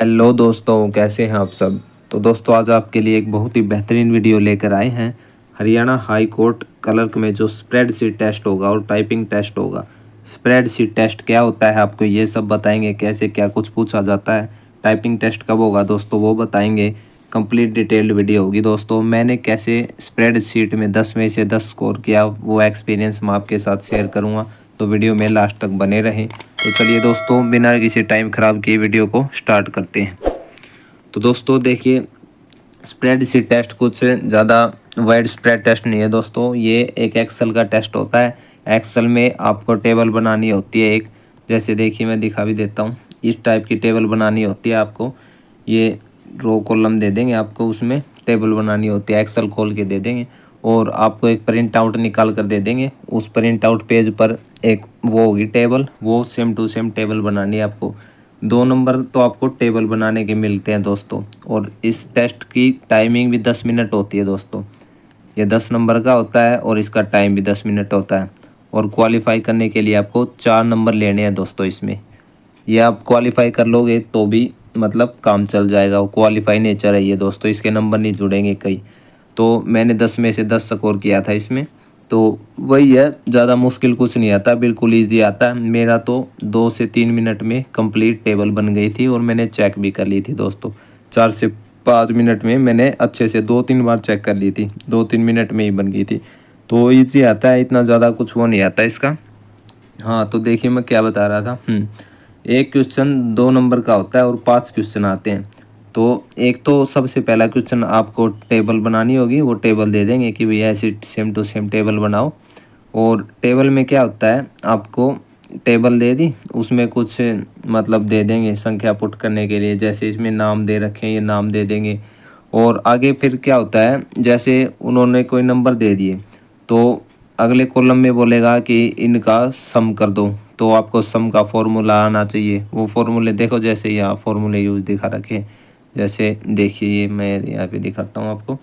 Hello दोस्तों, कैसे हैं आप सब। तो दोस्तों आज आपके लिए एक बहुत ही बेहतरीन वीडियो लेकर आए हैं। हरियाणा हाई कोर्ट क्लर्क में जो स्प्रेडशीट टेस्ट होगा और टाइपिंग टेस्ट होगा। स्प्रेडशीट टेस्ट क्या होता है आपको ये सब बताएंगे, कैसे क्या कुछ पूछा जाता है। टाइपिंग टेस्ट कब होगा दोस्तों वो बताएंगे। कंप्लीट डिटेल्ड वीडियो होगी दोस्तों। मैंने कैसे स्प्रेडशीट में 10 में से 10 स्कोर किया वो एक्सपीरियंस मैं आपके साथ शेयर करूँगा। तो वीडियो में लास्ट तक बने रहें। तो चलिए दोस्तों बिना किसी टाइम ख़राब किए वीडियो को स्टार्ट करते हैं। तो दोस्तों देखिए, स्प्रेडशीट टेस्ट कुछ ज़्यादा वाइड स्प्रेड टेस्ट नहीं है दोस्तों। ये एक एक्सेल का टेस्ट होता है। एक्सेल में आपको टेबल बनानी होती है एक, जैसे देखिए मैं दिखा भी देता हूँ। इस टाइप की टेबल बनानी होती है आपको। ये रो कॉलम दे देंगे आपको, उसमें टेबल बनानी होती है। एक्सेल खोल के दे देंगे और आपको एक प्रिंट आउट निकाल कर दे देंगे। उस प्रिंट आउट पेज पर एक वो होगी टेबल, वो सेम टू सेम टेबल बनानी है आपको। 2 नंबर तो आपको टेबल बनाने के मिलते हैं दोस्तों। और इस टेस्ट की टाइमिंग भी 10 मिनट होती है दोस्तों। ये 10 नंबर का होता है और इसका टाइम भी 10 मिनट होता है। और क्वालिफाई करने के लिए आपको 4 नंबर लेने हैं दोस्तों इसमें। ये आप क्वालिफाई कर लोगे तो भी मतलब काम चल जाएगा। वो क्वालिफाई नेचर है ये दोस्तों, इसके नंबर नहीं जुड़ेंगे कई। तो मैंने 10 में से 10 स्कोर किया था इसमें। तो वही है, ज़्यादा मुश्किल कुछ नहीं आता, बिल्कुल ईजी आता है। मेरा तो 2 से 3 मिनट में कंप्लीट टेबल बन गई थी और मैंने चेक भी कर ली थी दोस्तों। 4 से 5 मिनट में मैंने अच्छे से 2-3 बार चेक कर ली थी, 2-3 मिनट में ही बन गई थी। तो ईजी आता है, इतना ज़्यादा कुछ वो नहीं आता इसका। हाँ तो देखिए मैं क्या बता रहा था। एक क्वेश्चन 2 नंबर का होता है और 5 क्वेश्चन आते हैं। तो एक तो सबसे पहला क्वेश्चन आपको टेबल बनानी होगी, वो टेबल दे देंगे कि भैया ऐसी सेम टू सेम टेबल बनाओ। और टेबल में क्या होता है, आपको टेबल दे दी, उसमें कुछ मतलब दे देंगे संख्या पुट करने के लिए। जैसे इसमें नाम दे रखे हैं, ये नाम दे देंगे। और आगे फिर क्या होता है, जैसे उन्होंने कोई नंबर दे दिए तो अगले कॉलम में बोलेगा कि इनका सम कर दो। तो आपको सम का फॉर्मूला आना चाहिए। वो फॉर्मूले देखो, जैसे यहाँ फॉर्मूले यूज दिखा रखे। जैसे देखिए मैं यहाँ पे दिखाता हूँ आपको।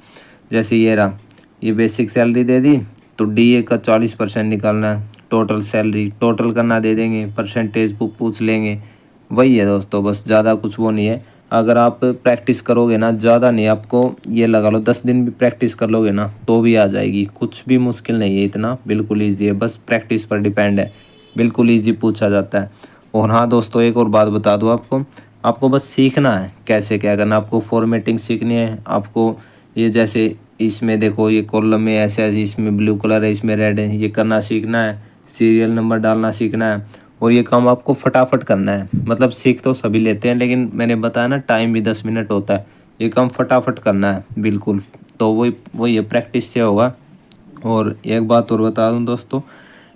जैसे ये रहा, ये बेसिक सैलरी दे दी तो डीए का 40% निकालना है। टोटल सैलरी टोटल करना दे देंगे, परसेंटेज पूछ लेंगे। वही है दोस्तों, बस ज़्यादा कुछ वो नहीं है। अगर आप प्रैक्टिस करोगे ना, ज़्यादा नहीं, आपको ये लगा लो 10 दिन भी प्रैक्टिस कर लोगे ना तो भी आ जाएगी। कुछ भी मुश्किल नहीं है इतना, बिल्कुल ईजी है, बस प्रैक्टिस पर डिपेंड है। बिल्कुल ईजी पूछा जाता है। और हाँ दोस्तों एक और बात बता दूँ आपको, आपको बस सीखना है कैसे क्या करना। आपको फॉर्मेटिंग सीखनी है आपको। ये जैसे इसमें देखो, ये कॉलम में ऐसे ऐसे, इसमें ब्लू कलर है, इसमें रेड है, ये करना सीखना है। सीरियल नंबर डालना सीखना है। और ये काम आपको फटाफट करना है। मतलब सीख तो सभी लेते हैं, लेकिन मैंने बताया ना टाइम भी 10 मिनट होता है। ये काम फटाफट करना है बिल्कुल। तो वही वही है, प्रैक्टिस से होगा। और एक बात और बता दूं दोस्तों,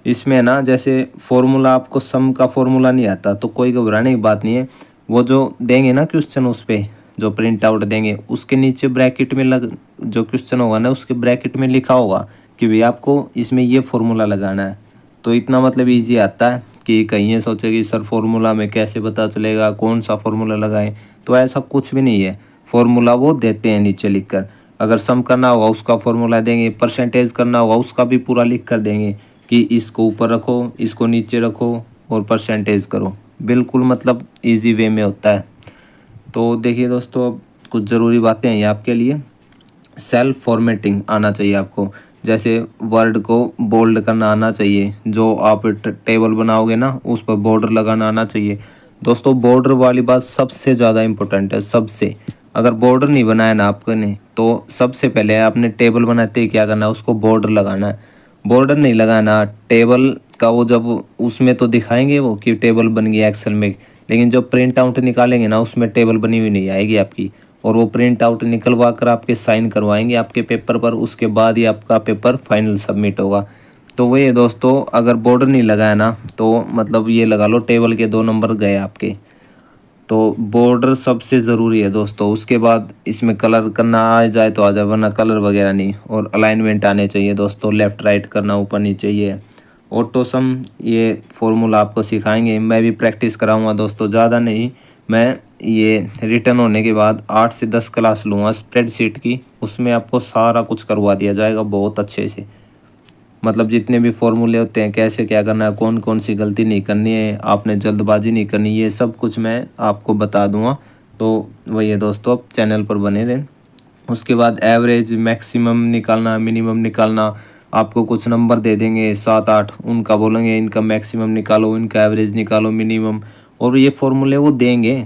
इसमें ना जैसे फॉर्मूला, आपको सम का फॉर्मूला नहीं आता तो कोई घबराने की बात नहीं है। वो जो देंगे ना क्वेश्चन, उस पे जो प्रिंट आउट देंगे उसके नीचे ब्रैकेट में लग, जो क्वेश्चन होगा ना उसके ब्रैकेट में लिखा होगा कि भाई आपको इसमें ये फॉर्मूला लगाना है। तो इतना मतलब इजी आता है कि कहीं ये सोचे कि सर फॉर्मूला में कैसे पता चलेगा, कौन सा फॉर्मूला लगाएं। तो ऐसा कुछ भी नहीं है। फॉर्मूला वो देते हैं नीचे लिख कर। अगर सम करना होगा उसका फॉर्मूला देंगे, परसेंटेज करना होगा उसका भी पूरा लिख कर देंगे कि इसको ऊपर रखो, इसको नीचे रखो और परसेंटेज करो। बिल्कुल मतलब इजी वे में होता है। तो देखिए दोस्तों, अब कुछ ज़रूरी बातें हैं ये आपके लिए। सेल्फ फॉर्मेटिंग आना चाहिए आपको। जैसे वर्ड को बोल्ड करना आना चाहिए। जो आप टेबल बनाओगे ना उस पर बॉर्डर लगाना आना चाहिए। दोस्तों बॉर्डर वाली बात सबसे ज़्यादा इम्पोर्टेंट है, सबसे। अगर बॉर्डर नहीं बनाया ना आपने तो सबसे पहले आपने टेबल बनाते ही क्या करना है, उसको बॉर्डर लगाना है। बॉर्डर नहीं लगाना टेबल का, वो जब उसमें तो दिखाएंगे वो कि टेबल बन गई एक्सेल में, लेकिन जब प्रिंट आउट निकालेंगे ना उसमें टेबल बनी हुई नहीं आएगी आपकी। और वो प्रिंट आउट निकलवा कर आपके साइन करवाएंगे आपके पेपर पर, उसके बाद ही आपका पेपर फाइनल सबमिट होगा। तो वही है दोस्तों, अगर बॉर्डर नहीं लगाया ना तो मतलब ये लगा लो टेबल के 2 नंबर गए आपके। तो बॉर्डर सबसे ज़रूरी है दोस्तों। उसके बाद इसमें कलर करना आ जाए तो आ जाए, वरना कलर वगैरह नहीं। और अलाइनमेंट आने चाहिए दोस्तों, लेफ़्ट राइट करना ऊपर नीचे ये। ऑटो सम ये फॉर्मूला आपको सिखाएंगे, मैं भी प्रैक्टिस कराऊंगा दोस्तों, ज़्यादा नहीं। मैं ये रिटर्न होने के बाद 8 से 10 क्लास लूँगा स्प्रेडशीट की, उसमें आपको सारा कुछ करवा दिया जाएगा बहुत अच्छे से। मतलब जितने भी फॉर्मूले होते हैं, कैसे क्या करना है, कौन कौन सी गलती नहीं करनी है, आपने जल्दबाजी नहीं करनी, ये सब कुछ मैं आपको बता दूंगा। तो वही है दोस्तों, आप चैनल पर बने रहें। उसके बाद एवरेज, मैक्सिमम निकालना, मिनिमम निकालना। आपको कुछ नंबर दे देंगे 7-8, उनका बोलेंगे इनका मैक्सिमम निकालो, इनका एवरेज निकालो, मिनिमम। और ये फॉर्मूले वो देंगे,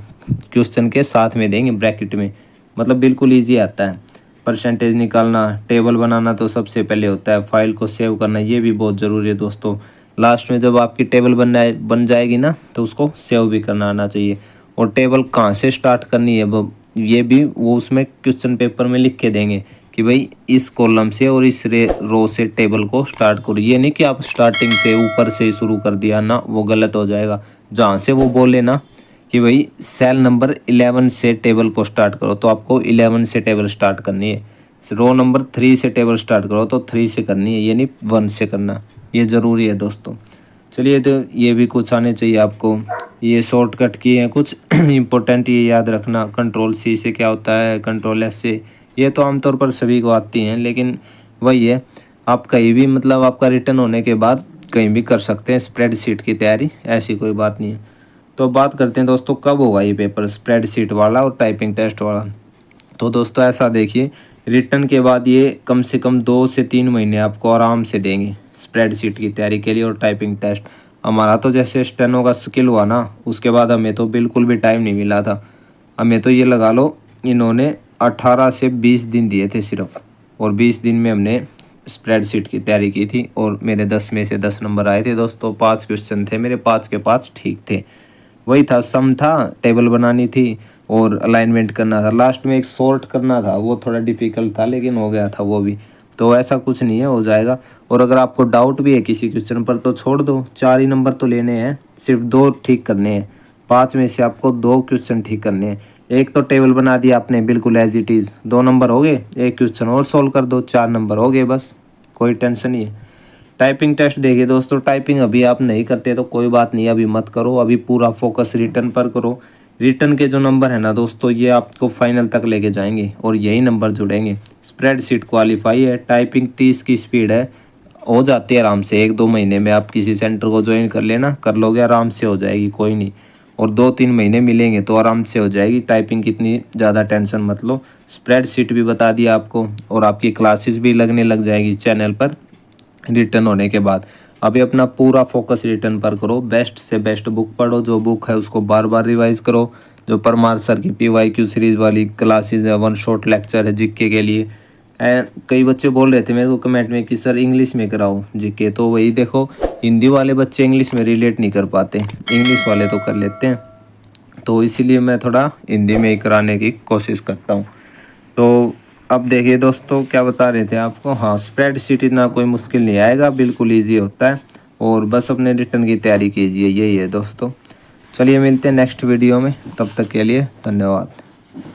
क्वेश्चन के साथ में देंगे ब्रैकेट में, मतलब बिल्कुल ईजी आता है। परसेंटेज निकालना, टेबल बनाना तो सबसे पहले होता है, फाइल को सेव करना ये भी बहुत ज़रूरी है दोस्तों। लास्ट में जब आपकी टेबल बन जाएगी ना, तो उसको सेव भी करना आना चाहिए। और टेबल कहाँ से स्टार्ट करनी है वो ये भी वो उसमें क्वेश्चन पेपर में लिख के देंगे कि भाई इस कॉलम से और इस रो से टेबल को स्टार्ट करो। ये नहीं कि आप स्टार्टिंग से ऊपर से ही शुरू कर दिया ना, वो गलत हो जाएगा। जहाँ से वो बोले ना कि भाई सेल नंबर 11 से टेबल को स्टार्ट करो, तो आपको 11 से टेबल स्टार्ट करनी है। रो नंबर 3 से टेबल स्टार्ट करो तो 3 से करनी है, ये नहीं 1 से करना। ये ज़रूरी है दोस्तों। चलिए, तो ये भी कुछ आने चाहिए आपको। ये शॉर्टकट की हैं कुछ इम्पोर्टेंट, ये याद रखना। कंट्रोल सी से क्या होता है, कंट्रोल एस से, ये तो आमतौर पर सभी को आती हैं, लेकिन वही है, आप कहीं भी मतलब आपका रिटर्न होने के बाद कहीं भी कर सकते हैं स्प्रेडशीट की तैयारी, ऐसी कोई बात नहीं है। तो बात करते हैं दोस्तों कब होगा ये पेपर, स्प्रेडशीट वाला और टाइपिंग टेस्ट वाला। तो दोस्तों ऐसा देखिए, रिटर्न के बाद ये कम से कम 2 से 3 महीने आपको आराम से देंगे स्प्रेडशीट की तैयारी के लिए और टाइपिंग टेस्ट। हमारा तो जैसे स्टेनो का स्किल हुआ ना, उसके बाद हमें तो बिल्कुल भी टाइम नहीं मिला था। हमें तो ये लगा लो, इन्होंने 18 से 20 दिन दिए थे सिर्फ, और 20 दिन में हमने स्प्रेडशीट की तैयारी की थी। और मेरे 10 में से 10 नंबर आए थे दोस्तों। 5 क्वेश्चन थे मेरे, 5 के 5 ठीक थे। वही था, सम था, टेबल बनानी थी और अलाइनमेंट करना था। लास्ट में एक सॉर्ट करना था, वो थोड़ा डिफिकल्ट था लेकिन हो गया था वो भी। तो ऐसा कुछ नहीं है, हो जाएगा। और अगर आपको डाउट भी है किसी क्वेश्चन पर तो छोड़ दो, 4 ही नंबर तो लेने हैं, सिर्फ 2 ठीक करने हैं। 5 में से आपको 2 क्वेश्चन ठीक करने हैं। एक तो टेबल बना दिया आपने बिल्कुल एज इट इज़, 2 नंबर हो गए। एक क्वेश्चन और सोल्व कर दो, 4 नंबर हो गए, बस कोई टेंशन नहीं है। टाइपिंग टेस्ट देखिए दोस्तों, टाइपिंग अभी आप नहीं करते तो कोई बात नहीं, अभी मत करो, अभी पूरा फोकस रिटर्न पर करो। रिटर्न के जो नंबर है ना दोस्तों, ये आपको फाइनल तक लेके जाएंगे और यही नंबर जुड़ेंगे। स्प्रेडशीट क्वालिफाई है, टाइपिंग 30 की स्पीड है, हो जाती है आराम से। 1-2 महीने में आप किसी सेंटर को ज्वाइन कर लेना, कर लोगे आराम से हो जाएगी, कोई नहीं। और 2-3 महीने मिलेंगे तो आराम से हो जाएगी। टाइपिंग की इतनी ज़्यादा टेंशन मत लो। स्प्रेडशीट भी बता दिया आपको, और आपकी क्लासेस भी लगने लग जाएगी चैनल पर रिटर्न होने के बाद। अभी अपना पूरा फोकस रिटर्न पर करो, बेस्ट से बेस्ट बुक पढ़ो, जो बुक है उसको बार बार रिवाइज करो। जो परमार सर की PYQ सीरीज़ वाली क्लासेस है, 1 शॉट लेक्चर है जीके के लिए। कई बच्चे बोल रहे थे मेरे को कमेंट में कि सर इंग्लिश में कराओ जीके, तो वही देखो, हिंदी वाले बच्चे इंग्लिश में रिलेट नहीं कर पाते, इंग्लिश वाले तो कर लेते हैं। तो इसीलिए मैं थोड़ा हिंदी में ही कराने की कोशिश करता हूँ। तो अब देखिए दोस्तों, क्या बता रहे थे आपको, हाँ, स्प्रेडशीट इतना कोई मुश्किल नहीं आएगा, बिल्कुल ईजी होता है। और बस अपने रिटर्न की तैयारी कीजिए, यही है दोस्तों। चलिए मिलते हैं नेक्स्ट वीडियो में, तब तक के लिए धन्यवाद।